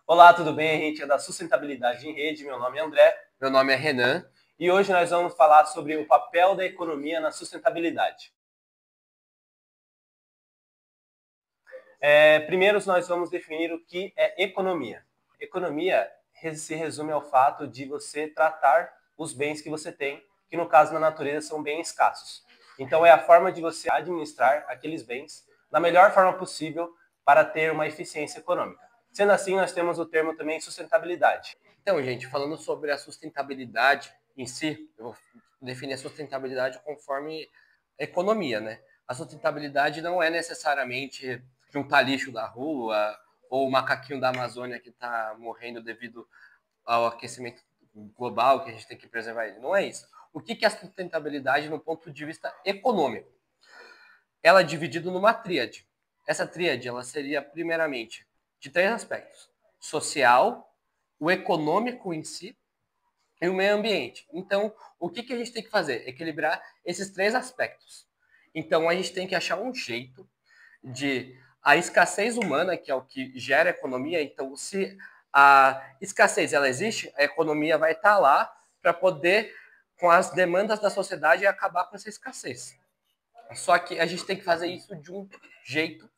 Olá, tudo bem? A gente é da Sustentabilidade em Rede. Meu nome é André. Meu nome é Renan. E hoje nós vamos falar sobre o papel da economia na sustentabilidade. Primeiro, nós vamos definir o que é economia. Economia se resume ao fato de você tratar os bens que você tem, que no caso na natureza são bem escassos. Então, é a forma de você administrar aqueles bens da melhor forma possível para ter uma eficiência econômica. Sendo assim, nós temos o termo também sustentabilidade. Então, gente, falando sobre a sustentabilidade em si, eu vou definir a sustentabilidade conforme economia, né? A sustentabilidade não é necessariamente juntar lixo da rua ou o macaquinho da Amazônia que está morrendo devido ao aquecimento global, que a gente tem que preservar ele. Não é isso. O que é a sustentabilidade no ponto de vista econômico? Ela é dividida numa tríade. Essa tríade ela seria, primeiramente, de três aspectos: social, o econômico em si e o meio ambiente. Então, o que a gente tem que fazer? Equilibrar esses três aspectos. Então, a gente tem que achar um jeito de a escassez humana, que é o que gera economia. Então, se a escassez ela existe, a economia vai estar lá para poder, com as demandas da sociedade, acabar com essa escassez. Só que a gente tem que fazer isso de um jeito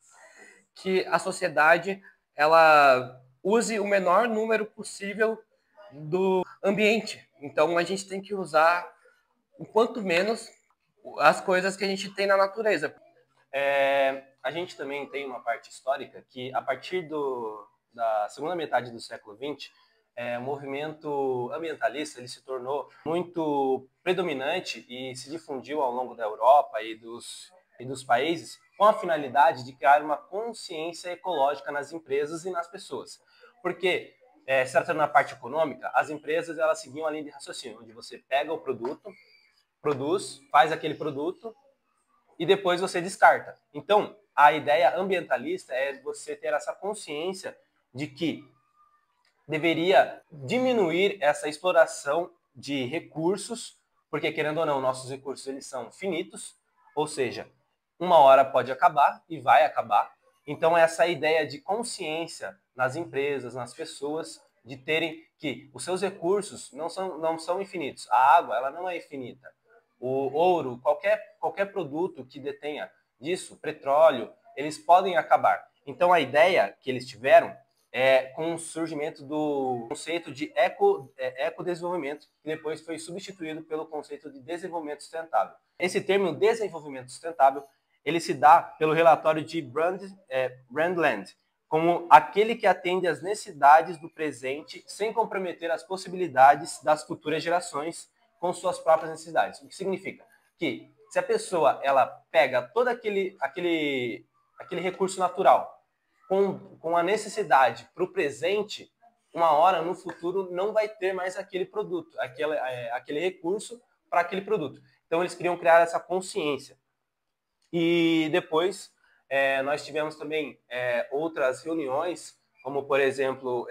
que a sociedade ela use o menor número possível do ambiente. Então a gente tem que usar o quanto menos as coisas que a gente tem na natureza. A gente também tem uma parte histórica que, a partir da segunda metade do século XX, o movimento ambientalista ele se tornou muito predominante e se difundiu ao longo da Europa e dos países com a finalidade de criar uma consciência ecológica nas empresas e nas pessoas. Porque, se tratando na parte econômica, as empresas elas seguiam a linha de raciocínio, onde você pega o produto, produz, faz aquele produto e depois você descarta. Então, a ideia ambientalista é você ter essa consciência de que deveria diminuir essa exploração de recursos, porque querendo ou não, nossos recursos eles são finitos, ou seja, uma hora pode acabar e vai acabar. Então, essa ideia de consciência nas empresas, nas pessoas, de terem que os seus recursos não são infinitos. A água, ela não é infinita. O ouro, qualquer produto que detenha disso, petróleo, eles podem acabar. Então, a ideia que eles tiveram com o surgimento do conceito de ecodesenvolvimento, que depois foi substituído pelo conceito de desenvolvimento sustentável. Esse termo desenvolvimento sustentável ele se dá pelo relatório de Brundtland, como aquele que atende às necessidades do presente sem comprometer as possibilidades das futuras gerações com suas próprias necessidades. O que significa que se a pessoa ela pega todo aquele recurso natural com a necessidade para o presente, uma hora no futuro não vai ter mais aquele produto, aquele recurso para aquele produto. Então eles queriam criar essa consciência. E depois nós tivemos também outras reuniões, como por exemplo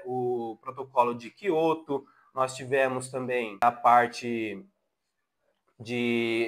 o protocolo de Kyoto, nós tivemos também a parte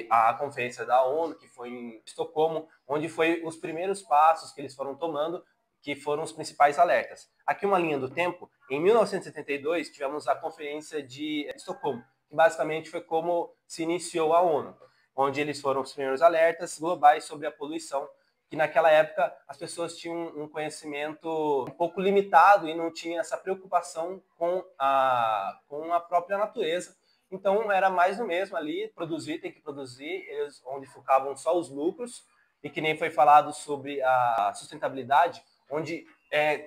a conferência da ONU, que foi em Estocolmo, onde foi os primeiros passos que eles foram tomando, que foram os principais alertas. Aqui uma linha do tempo, em 1972 tivemos a conferência de Estocolmo, que basicamente foi como se iniciou a ONU, onde eles foram os primeiros alertas globais sobre a poluição, que naquela época as pessoas tinham um conhecimento um pouco limitado e não tinham essa preocupação com a própria natureza. Então era mais do mesmo ali, produzir, tem que produzir, eles, onde focavam só os lucros, e que nem foi falado sobre a sustentabilidade, onde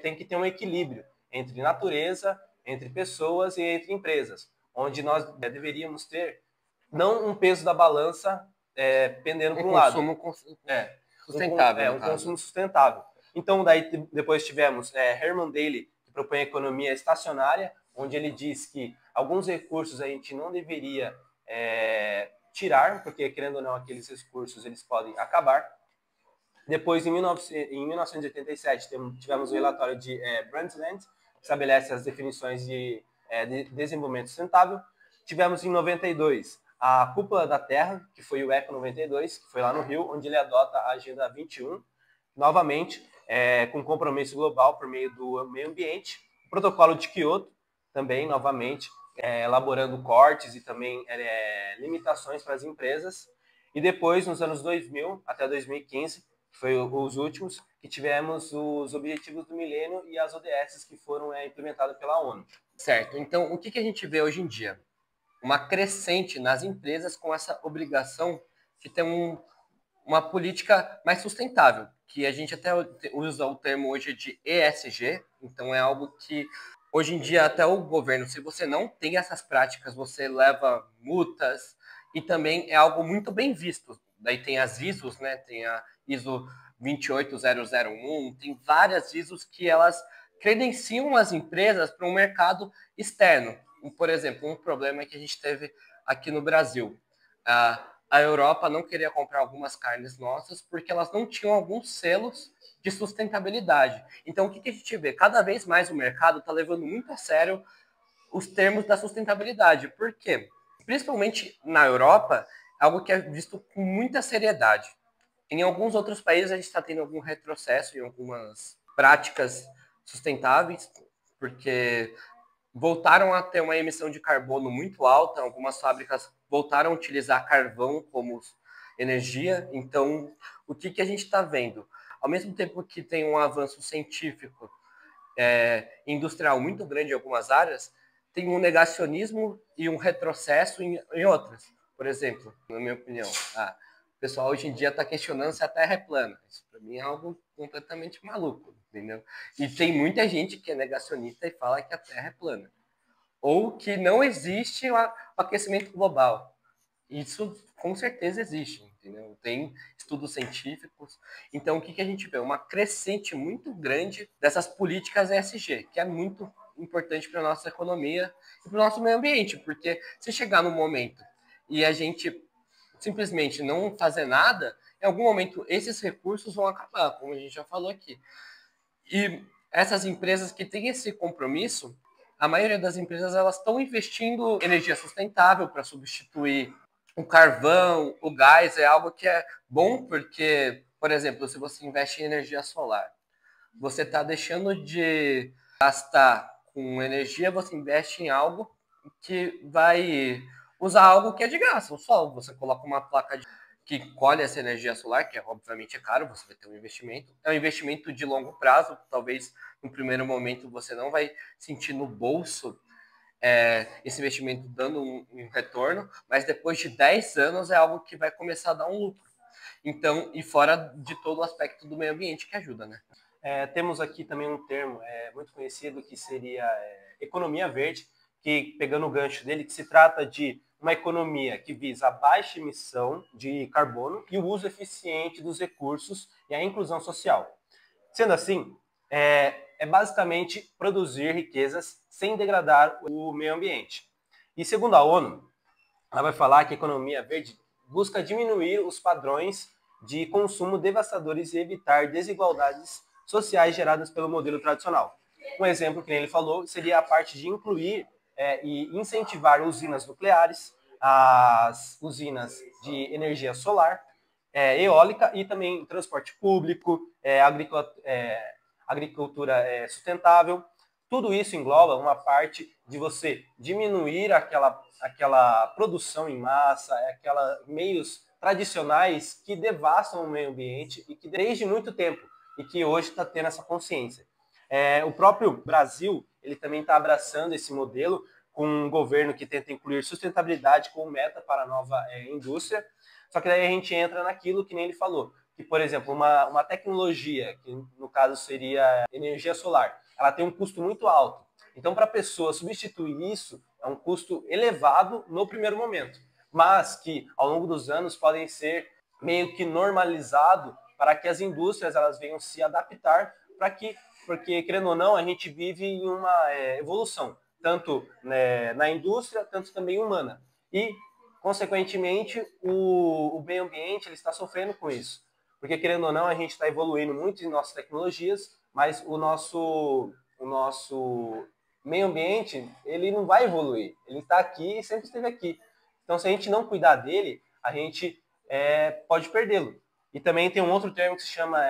tem que ter um equilíbrio entre natureza, entre pessoas e entre empresas, onde nós deveríamos ter não um peso da balança pendendo para um lado. Sustentável, no Um caso. consumo sustentável. Então, daí depois tivemos Herman Daly, que propõe a economia estacionária, onde ele diz que alguns recursos a gente não deveria tirar, porque, querendo ou não, aqueles recursos eles podem acabar. Depois, em 1987, tivemos o relatório de Brundtland, que estabelece as definições de desenvolvimento sustentável. Tivemos, em 92, a Cúpula da Terra, que foi o ECO 92, que foi lá no Rio, onde ele adota a Agenda 21, novamente, com compromisso global por meio do meio ambiente. O protocolo de Kyoto, também, novamente, elaborando cortes e também limitações para as empresas. E depois, nos anos 2000 até 2015, que foi os últimos, que tivemos os Objetivos do Milênio e as ODS que foram implementadas pela ONU. Certo. Então, o que a gente vê hoje em dia? Uma crescente nas empresas com essa obrigação de ter uma política mais sustentável, que a gente até usa o termo hoje de ESG, então é algo que hoje em dia até o governo, se você não tem essas práticas, você leva multas e também é algo muito bem visto. Daí tem as ISOs, né? Tem a ISO 28001, tem várias ISOs que elas credenciam as empresas para um mercado externo. Por exemplo, um problema que a gente teve aqui no Brasil. A Europa não queria comprar algumas carnes nossas porque elas não tinham alguns selos de sustentabilidade. Então, o que a gente vê? Cada vez mais o mercado está levando muito a sério os termos da sustentabilidade. Por quê? Principalmente na Europa, é algo que é visto com muita seriedade. Em alguns outros países, a gente está tendo algum retrocesso em algumas práticas sustentáveis, porque voltaram a ter uma emissão de carbono muito alta, algumas fábricas voltaram a utilizar carvão como energia. Então, o que a gente está vendo? Ao mesmo tempo que tem um avanço científico industrial muito grande em algumas áreas, tem um negacionismo e um retrocesso em outras. Por exemplo, na minha opinião, o pessoal hoje em dia está questionando se a Terra é plana. Isso para mim é algo completamente maluco, entendeu? E tem muita gente que é negacionista e fala que a Terra é plana. Ou que não existe o aquecimento global. Isso com certeza existe, entendeu? Tem estudos científicos. Então, o que a gente vê? Uma crescente muito grande dessas políticas ESG, que é muito importante para a nossa economia e para o nosso meio ambiente, porque se chegar no momento e a gente simplesmente não fazer nada, em algum momento esses recursos vão acabar, como a gente já falou aqui. E essas empresas que têm esse compromisso, a maioria das empresas elas estão investindo em energia sustentável para substituir o carvão, o gás. É algo que é bom porque, por exemplo, se você investe em energia solar, você está deixando de gastar com energia, você investe em algo que vai usar algo que é de graça, o sol. Você coloca uma placa que colhe essa energia solar, que obviamente é caro, você vai ter um investimento. É um investimento de longo prazo, talvez no primeiro momento você não vai sentir no bolso esse investimento dando um retorno, mas depois de 10 anos é algo que vai começar a dar um lucro. Então, e fora de todo o aspecto do meio ambiente que ajuda, né? Temos aqui também um termo muito conhecido que seria economia verde, que pegando o gancho dele, que se trata de uma economia que visa a baixa emissão de carbono e o uso eficiente dos recursos e a inclusão social. Sendo assim, é basicamente produzir riquezas sem degradar o meio ambiente. E segundo a ONU, ela vai falar que a economia verde busca diminuir os padrões de consumo devastadores e evitar desigualdades sociais geradas pelo modelo tradicional. Um exemplo que ele falou seria a parte de incluir e incentivar usinas nucleares, as usinas de energia solar, eólica e também transporte público, agricultura sustentável. Tudo isso engloba uma parte de você diminuir aquela produção em massa, aqueles meios tradicionais que devastam o meio ambiente e que desde muito tempo e que hoje está tendo essa consciência. O próprio Brasil ele também está abraçando esse modelo com um governo que tenta incluir sustentabilidade como meta para a nova indústria. Só que daí a gente entra naquilo que nem ele falou, que, por exemplo, uma tecnologia, que no caso seria energia solar, ela tem um custo muito alto. Então, para a pessoa substituir isso, é um custo elevado no primeiro momento, mas que ao longo dos anos podem ser meio que normalizado para que as indústrias elas venham se adaptar para que, porque querendo ou não, a gente vive em uma evolução, tanto na indústria, tanto também humana. E, consequentemente, o meio ambiente ele está sofrendo com isso. Porque, querendo ou não, a gente está evoluindo muito em nossas tecnologias, mas o nosso meio ambiente, ele não vai evoluir. Ele está aqui e sempre esteve aqui. Então, se a gente não cuidar dele, a gente pode perdê-lo. E também tem um outro termo que se chama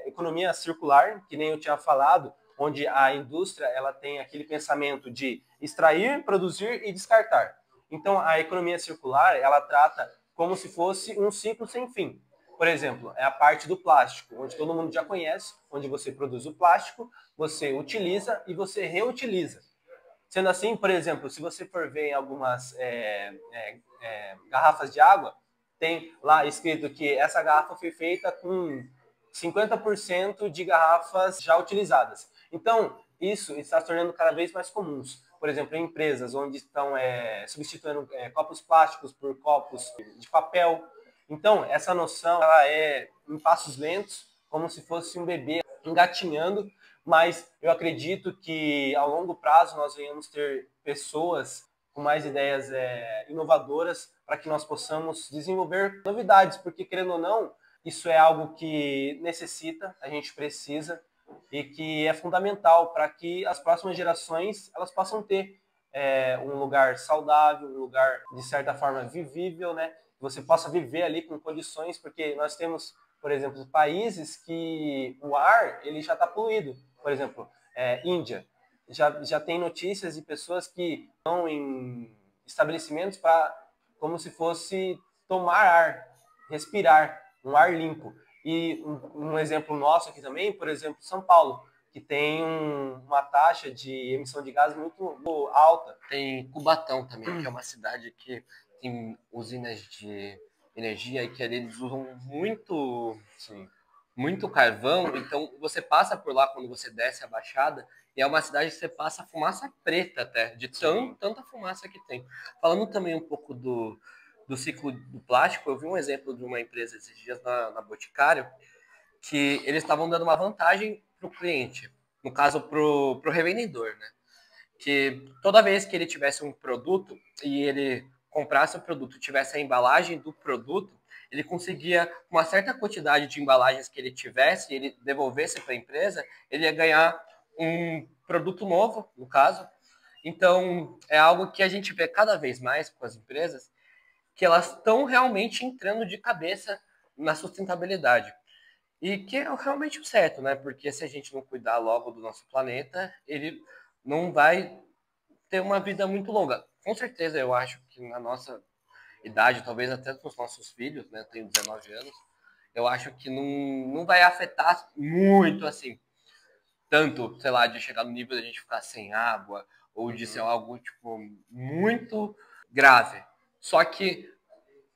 economia circular, que nem eu tinha falado, onde a indústria ela tem aquele pensamento de extrair, produzir e descartar. Então, a economia circular, ela trata como se fosse um ciclo sem fim. Por exemplo, é a parte do plástico, onde todo mundo já conhece, onde você produz o plástico, você utiliza e você reutiliza. Sendo assim, por exemplo, se você for ver em algumas garrafas de água, tem lá escrito que essa garrafa foi feita com 50% de garrafas já utilizadas. Então, isso está se tornando cada vez mais comuns. Por exemplo, em empresas onde estão substituindo copos plásticos por copos de papel. Então, essa noção ela é em passos lentos, como se fosse um bebê engatinhando, mas eu acredito que ao longo prazo nós venhamos ter pessoas com mais ideias inovadoras para que nós possamos desenvolver novidades, porque querendo ou não, isso é algo que necessita, a gente precisa e que é fundamental para que as próximas gerações elas possam ter um lugar saudável, um lugar de certa forma vivível, né? Você possa viver ali com condições, porque nós temos, por exemplo, países que o ar ele já está poluído. Por exemplo, Índia. Já tem notícias de pessoas que estão em estabelecimentos para como se fosse tomar ar, respirar, um ar limpo. E um exemplo nosso aqui também, por exemplo, São Paulo, que tem uma taxa de emissão de gases muito alta. Tem Cubatão também, que é uma cidade que tem usinas de energia e que eles usam muito, Sim. muito carvão. Então, você passa por lá quando você desce a Baixada e é uma cidade que você passa fumaça preta até, de tanta fumaça que tem. Falando também um pouco do ciclo do plástico, eu vi um exemplo de uma empresa esses dias na Boticário, que eles estavam dando uma vantagem para o cliente, no caso para o revendedor, né? Que toda vez que ele tivesse um produto e ele comprasse o produto e tivesse a embalagem do produto, ele conseguia, uma certa quantidade de embalagens que ele tivesse, e ele devolvesse para a empresa, ele ia ganhar um produto novo, no caso. Então, é algo que a gente vê cada vez mais com as empresas, que elas estão realmente entrando de cabeça na sustentabilidade. E que é realmente o certo, né? Porque se a gente não cuidar logo do nosso planeta, ele não vai ter uma vida muito longa. Com certeza, eu acho que na nossa idade, talvez até com os nossos filhos, né? Eu tenho 19 anos, eu acho que não vai afetar muito assim. Tanto, sei lá, de chegar no nível de a gente ficar sem água, ou de ser algo, tipo, muito grave. Só que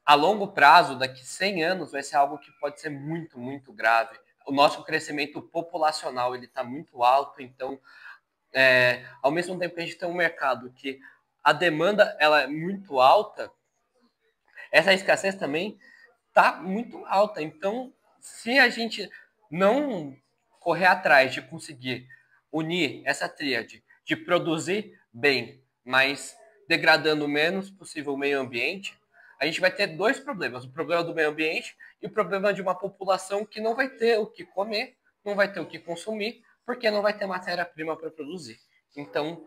a longo prazo, daqui 100 anos, vai ser algo que pode ser muito, muito grave. O nosso crescimento populacional ele está muito alto, então, ao mesmo tempo que a gente tem um mercado que a demanda ela é muito alta, essa escassez também está muito alta. Então, se a gente não correr atrás de conseguir unir essa tríade de produzir bem, mas degradando o menos possível o meio ambiente, a gente vai ter dois problemas: o problema do meio ambiente e o problema de uma população que não vai ter o que comer, não vai ter o que consumir, porque não vai ter matéria-prima para produzir. Então,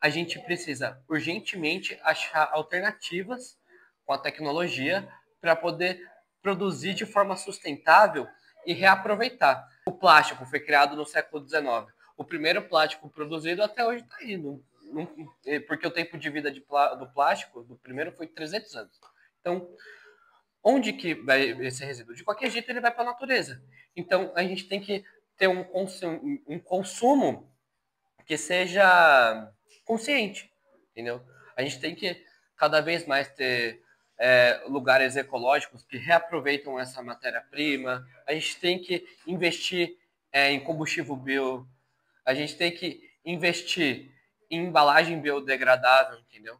a gente precisa urgentemente achar alternativas com a tecnologia para poder produzir de forma sustentável e reaproveitar. O plástico foi criado no século XIX. O primeiro plástico produzido até hoje está aí, porque o tempo de vida do plástico, do primeiro, foi 300 anos. Então, onde que vai esse resíduo? De qualquer jeito, ele vai para a natureza. Então, a gente tem que ter um consumo que seja consciente, entendeu? A gente tem que cada vez mais ter lugares ecológicos que reaproveitam essa matéria-prima. A gente tem que investir em combustível bio. A gente tem que investir em embalagem biodegradável, entendeu?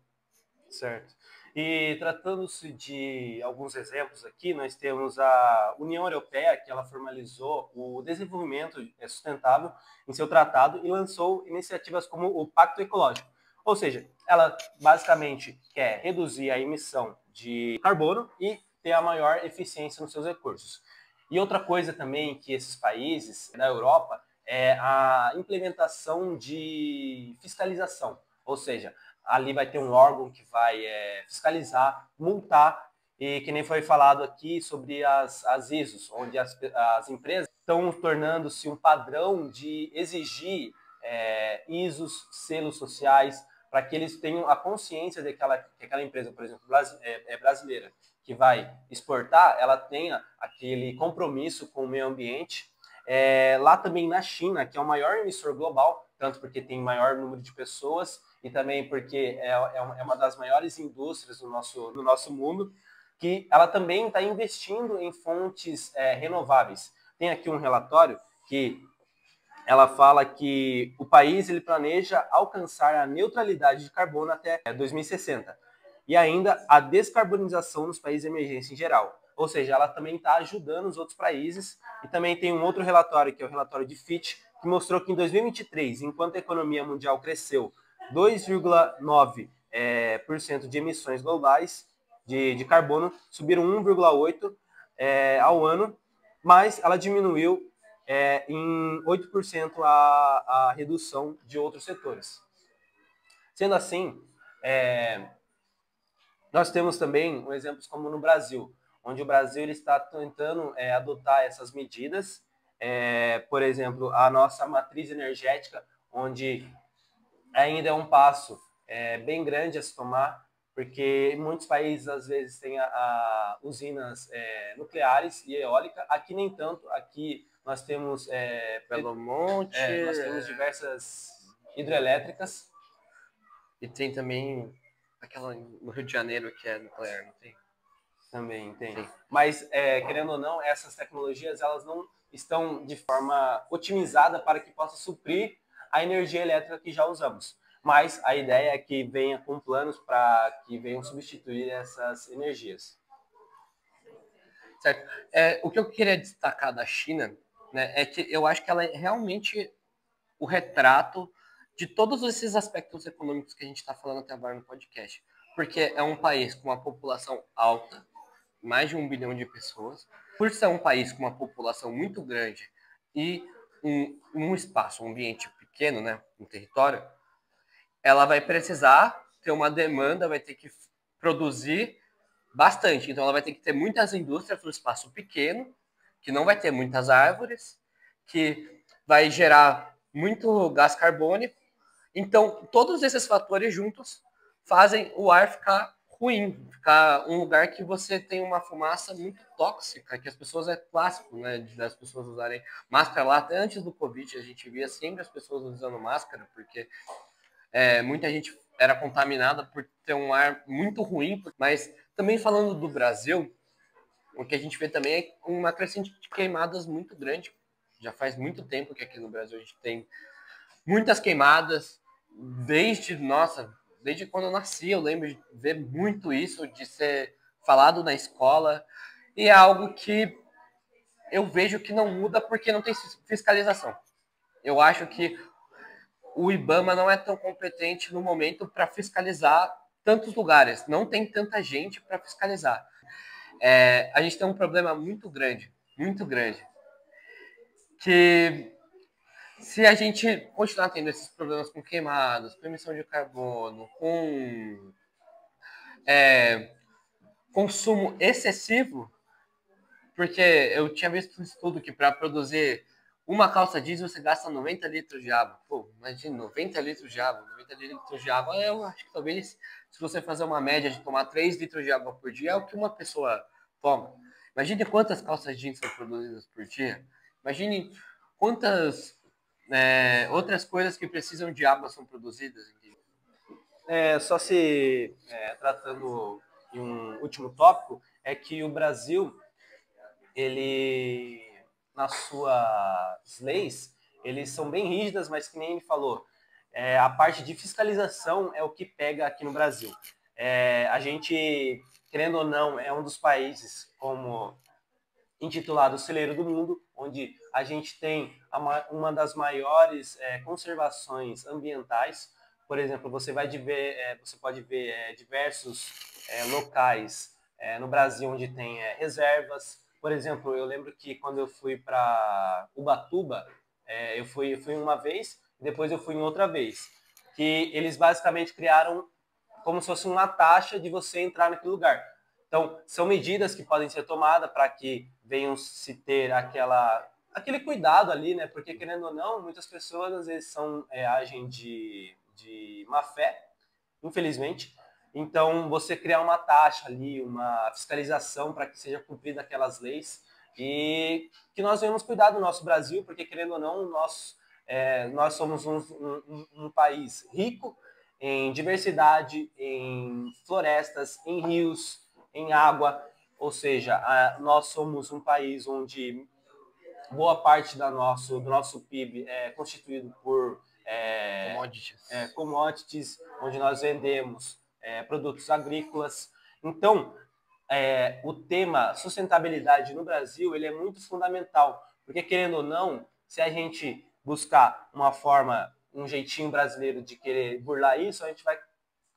Certo. E tratando-se de alguns exemplos aqui, nós temos a União Europeia, que ela formalizou o desenvolvimento sustentável em seu tratado e lançou iniciativas como o Pacto Ecológico. Ou seja, ela basicamente quer reduzir a emissão de carbono e ter a maior eficiência nos seus recursos. E outra coisa também que esses países da Europa é a implementação de fiscalização, ou seja, ali vai ter um órgão que vai fiscalizar, multar, e que nem foi falado aqui sobre as ISOs, onde as empresas estão tornando-se um padrão de exigir ISOs, selos sociais, para que eles tenham a consciência de que aquela empresa, por exemplo, brasileira, que vai exportar, ela tenha aquele compromisso com o meio ambiente. Lá também na China, que é o maior emissor global, tanto porque tem maior número de pessoas e também porque é uma das maiores indústrias do nosso mundo, que ela também está investindo em fontes renováveis. Tem aqui um relatório que ela fala que o país ele planeja alcançar a neutralidade de carbono até 2060 e ainda a descarbonização nos países de emergência em geral. Ou seja, ela também está ajudando os outros países. E também tem um outro relatório, que é o relatório de Fitch, que mostrou que em 2023, enquanto a economia mundial cresceu 2,9% de emissões globais de carbono, subiram 1,8% ao ano, mas ela diminuiu em 8% a redução de outros setores. Sendo assim, nós temos também exemplos como no Brasil, onde o Brasil ele está tentando adotar essas medidas, por exemplo, a nossa matriz energética, onde ainda é um passo bem grande a se tomar, porque em muitos países, às vezes, tem usinas nucleares e eólica. Aqui nem tanto. Aqui nós temos Belo Monte, nós temos diversas hidrelétricas. E tem também aquela no Rio de Janeiro que é nuclear, não tem? Também tem. Sim. Mas, querendo ou não, essas tecnologias elas não estão de forma otimizada para que possa suprir a energia elétrica que já usamos. Mas a ideia é que venha com planos para que venham substituir essas energias. Certo. O que eu queria destacar da China, né, é que eu acho que ela é realmente o retrato de todos esses aspectos econômicos que a gente está falando até agora no podcast. Porque é um país com uma população alta, mais de 1 bilhão de pessoas. Por ser um país com uma população muito grande e um espaço, um ambiente pequeno, né, um território, ela vai precisar ter uma demanda, vai ter que produzir bastante. Então, ela vai ter que ter muitas indústrias no espaço pequeno, que não vai ter muitas árvores, que vai gerar muito gás carbônico. Então, todos esses fatores juntos fazem o ar ficar ruim, ficar um lugar que você tem uma fumaça muito tóxica, que as pessoas é clássico, né, das pessoas usarem máscara lá. Até antes do Covid, a gente via sempre as pessoas usando máscara, porque muita gente era contaminada por ter um ar muito ruim. Mas também falando do Brasil, o que a gente vê também é uma crescente de queimadas muito grande. Já faz muito tempo que aqui no Brasil a gente tem muitas queimadas, desde quando eu nasci, eu lembro de ver muito isso, de ser falado na escola, e é algo que eu vejo que não muda porque não tem fiscalização. Eu acho que o IBAMA não é tão competente no momento para fiscalizar tantos lugares, não tem tanta gente para fiscalizar. A gente tem um problema muito grande, que se a gente continuar tendo esses problemas com queimadas, com emissão de carbono, com consumo excessivo, porque eu tinha visto um estudo que para produzir uma calça jeans você gasta 90 litros de água. Pô, imagina, 90 litros de água. 90 litros de água, eu acho que talvez, se você fazer uma média de tomar 3 litros de água por dia, é o que uma pessoa toma. Imagine quantas calças jeans são produzidas por dia. Imagine quantas outras coisas que precisam de água são produzidas. Só se tratando em um último tópico, é que o Brasil, ele, nas suas leis, eles são bem rígidas, mas que nem ele falou, a parte de fiscalização é o que pega aqui no Brasil. A gente, querendo ou não, é um dos países como intitulado Celeiro do Mundo, onde a gente tem uma das maiores conservações ambientais. Por exemplo, você pode ver diversos locais no Brasil onde tem reservas. Por exemplo, eu lembro que quando eu fui para Ubatuba, eu fui uma vez, depois eu fui em outra vez, que eles basicamente criaram como se fosse uma taxa de você entrar naquele lugar. Então, são medidas que podem ser tomadas para que venham se ter aquela aquele cuidado ali, né? Porque, querendo ou não, muitas pessoas às vezes agem de má fé, infelizmente. Então, você criar uma taxa ali, uma fiscalização para que seja cumprida aquelas leis e que nós venhamos cuidar do nosso Brasil, porque, querendo ou não, nós somos um país rico em diversidade, em florestas, em rios, em água, ou seja, nós somos um país onde boa parte do nosso PIB é constituído por commodities, onde nós vendemos produtos agrícolas. Então, o tema sustentabilidade no Brasil ele é muito fundamental, porque querendo ou não, se a gente buscar uma forma, um jeitinho brasileiro de querer burlar isso, a gente vai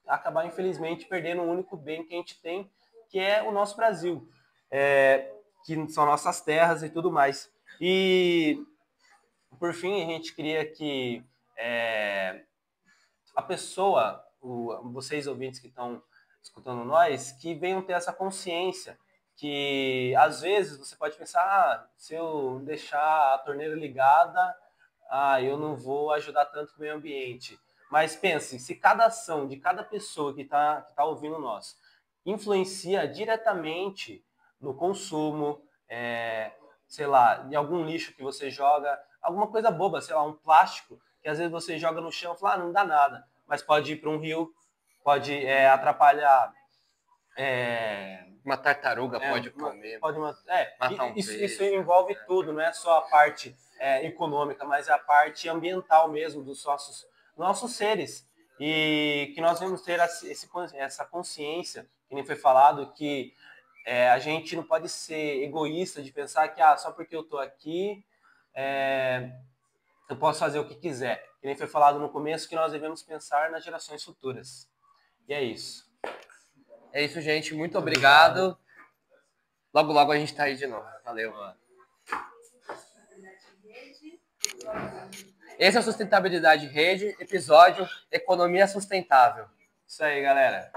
acabar, infelizmente, perdendo o único bem que a gente tem, que é o nosso Brasil, que são nossas terras e tudo mais. E, por fim, a gente queria que a pessoa, vocês ouvintes que estão escutando nós, que venham ter essa consciência que, às vezes, você pode pensar, se eu deixar a torneira ligada, eu não vou ajudar tanto com o meio ambiente. Mas pense, se cada ação de cada pessoa que tá ouvindo nós influencia diretamente no consumo, sei lá, em algum lixo que você joga, alguma coisa boba, sei lá, um plástico, que às vezes você joga no chão e fala, não dá nada, mas pode ir para um rio, pode atrapalhar. Uma tartaruga pode comer, matar um peixe. Isso envolve tudo, não é só a parte econômica, mas a parte ambiental mesmo dos nossos seres. E que nós vamos ter essa consciência, que nem foi falado, que a gente não pode ser egoísta de pensar que só porque eu estou aqui eu posso fazer o que quiser. Que nem foi falado no começo, que nós devemos pensar nas gerações futuras. E é isso. É isso, gente. Muito obrigado. Logo, logo a gente tá aí de novo. Valeu. Esse é o Sustentabilidade Rede, episódio Economia Sustentável. Isso aí, galera.